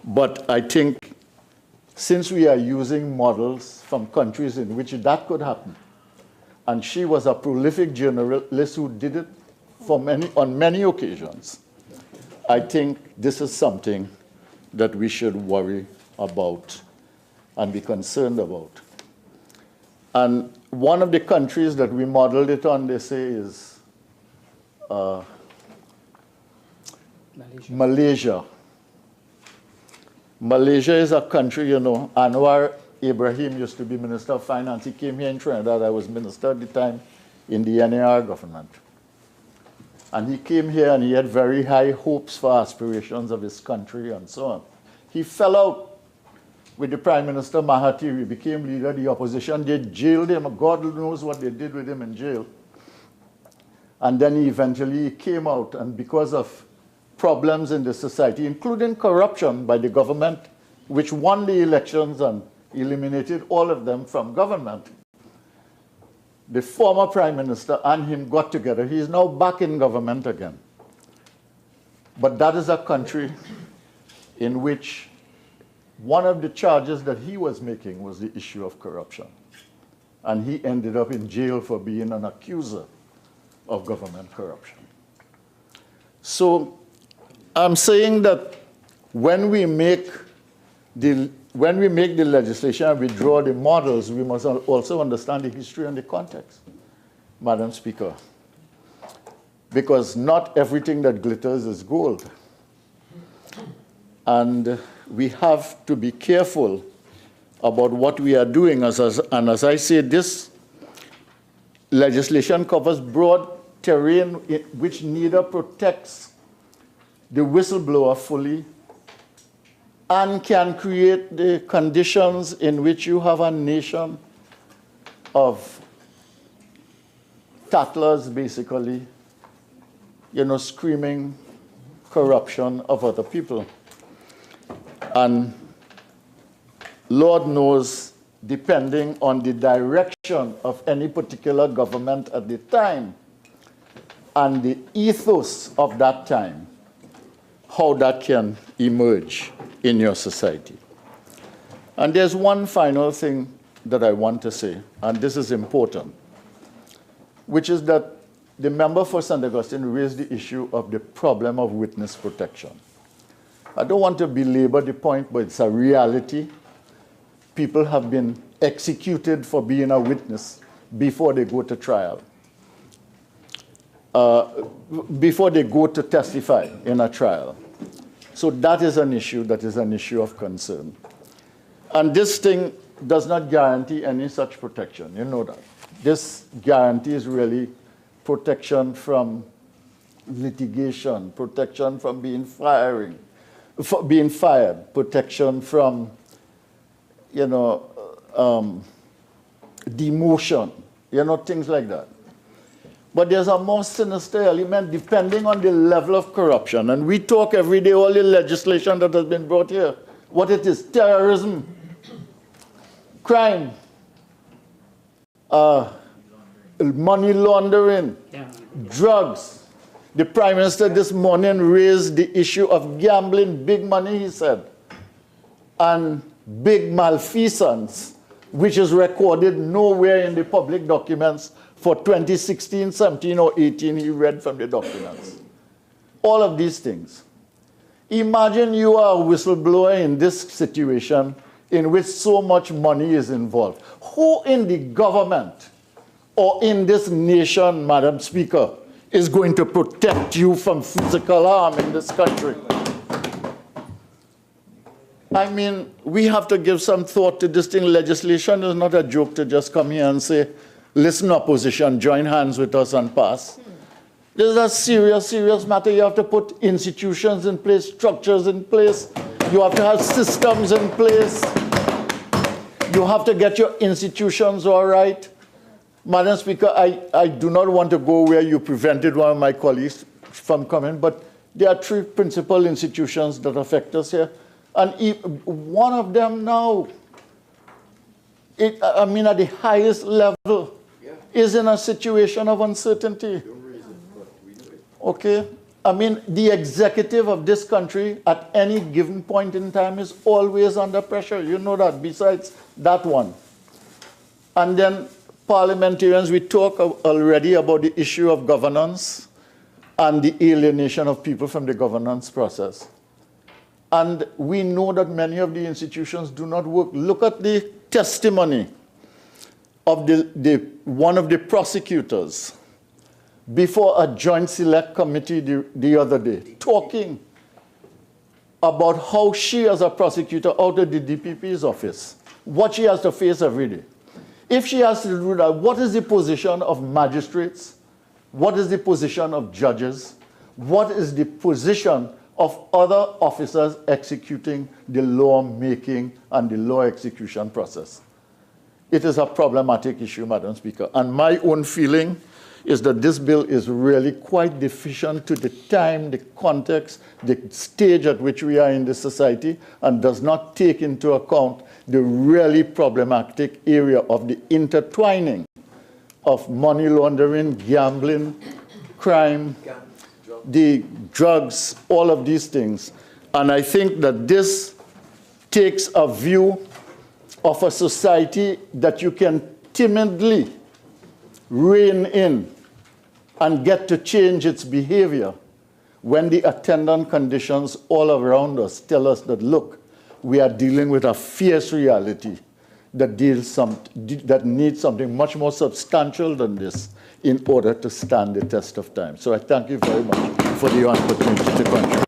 But I think since we are using models from countries in which that could happen, and she was a prolific journalist who did it on many occasions, I think this is something that we should worry about and be concerned about. And one of the countries that we modeled it on, they say, is Malaysia. Malaysia is a country, you know, Anwar Ibrahim used to be Minister of Finance. He came here in Trinidad. I was minister at the time in the NAR government. And he came here and he had very high hopes for aspirations of his country and so on. He fell out with the Prime Minister Mahathir. He became leader of the opposition. They jailed him. God knows what they did with him in jail. And then he eventually came out, and because of problems in the society, including corruption by the government, which won the elections and eliminated all of them from government, the former Prime Minister and him got together. He is now back in government again. But that is a country in which one of the charges that he was making was the issue of corruption. And he ended up in jail for being an accuser of government corruption. So I'm saying that when we make the legislation and we draw the models, we must also understand the history and the context, Madam Speaker. Because not everything that glitters is gold. And we have to be careful about what we are doing. And as I say, this legislation covers broad terrain which neither protects the whistleblower fully and can create the conditions in which you have a nation of tattlers, basically, you know, screaming corruption of other people. And Lord knows, depending on the direction of any particular government at the time and the ethos of that time, how that can emerge in your society. And there's one final thing that I want to say, and this is important, which is that the member for St. Augustine raised the issue of the problem of witness protection. I don't want to belabor the point, but it's a reality. People have been executed for being a witness before they go to trial, before they go to testify in a trial. So that is an issue of concern. And this thing does not guarantee any such protection. You know that. This guarantees really protection from litigation, protection from being fired, protection from, you know, demotion, you know, things like that. But there's a more sinister element depending on the level of corruption. And we talk every day, all the legislation that has been brought here, what it is: terrorism, crime, money laundering, drugs. The Prime Minister this morning raised the issue of gambling, big money, he said, and big malfeasance, which is recorded nowhere in the public documents for 2016, 17, or 18, he read from the documents. All of these things. Imagine you are a whistleblower in this situation in which so much money is involved. Who in the government or in this nation, Madam Speaker, is going to protect you from physical harm in this country? I mean, we have to give some thought to this thing. Legislation is not a joke to just come here and say, listen, opposition, join hands with us and pass. This is a serious, serious matter. You have to put institutions in place, structures in place. You have to have systems in place. You have to get your institutions all right. Madam Speaker, I do not want to go where you prevented one of my colleagues from coming, but there are three principal institutions that affect us here. And one of them now, at the highest level, is in a situation of uncertainty. Okay? I mean, the executive of this country at any given point in time is always under pressure. You know that, besides that one. And then parliamentarians, we talk already about the issue of governance and the alienation of people from the governance process. And we know that many of the institutions do not work. Look at the testimony of one of the prosecutors before a joint select committee the other day, talking about how she, as a prosecutor out of the DPP's office, what she has to face every day. If she has to do that, what is the position of magistrates? What is the position of judges? What is the position of other officers executing the law-making and the law execution process? It is a problematic issue, Madam Speaker. And my own feeling is that this bill is really quite deficient to the time, the context, the stage at which we are in the society, and does not take into account the really problematic area of the intertwining of money laundering, gambling, crime, the drugs, all of these things. And I think that this takes a view of a society that you can timidly rein in and get to change its behavior when the attendant conditions all around us tell us that, look, we are dealing with a fierce reality that needs something much more substantial than this in order to stand the test of time. So I thank you very much for the opportunity to contribute.